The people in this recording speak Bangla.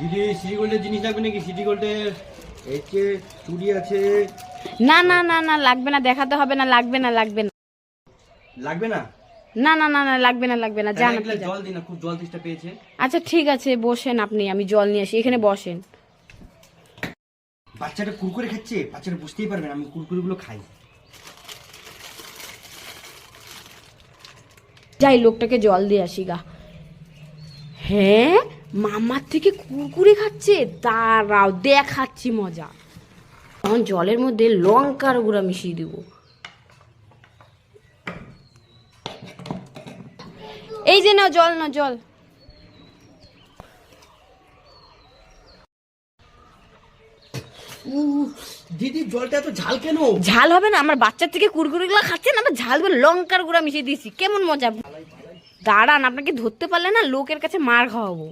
দিদি সিটি গোল্ডের জিনিস লাগবে নাকি? সিটি গোল্ডের এই যে চুড়ি আছে। না না না না লাগবে না, দেখাতে হবে না, লাগবে না লাগবে না লাগবে না? না না না না লাগবে না লাগবে না, জান আপনি যান। জল দিন না, খুব জল তেষ্টা পেয়েছে। আচ্ছা ঠিক আছে বসেন আপনি, আমি জল নিয়ে আসি, এখানে বসেন। বাচ্চাটা কুরকুরে খাচ্ছে, বাচ্চাটা বুঝতেই পারবে না আমি কুরকুরেগুলো খাই। যাই লোকটাকে জল দিয়ে আসি গা। হ্যাঁ মামার থেকে কুরকুরে খাচ্ছে, দাঁড়াও দেখাচ্ছি মজা। এখন জলের মধ্যে লঙ্কার গুঁড়া মিশিয়ে দিব। এই যে নাও জল, নাও জল। দিদি জলটা এত ঝাল কেন? ঝাল হবে না, আমার বাচ্চার থেকে কুরকুরে গুলা খাচ্ছেন, আমার ঝাল করে লঙ্কার গুঁড়া মিশিয়ে দিয়েছি, কেমন মজা। দাঁড়ান, আপনাকে ধরতে পারলে না লোকের কাছে মার খাওয়াবো।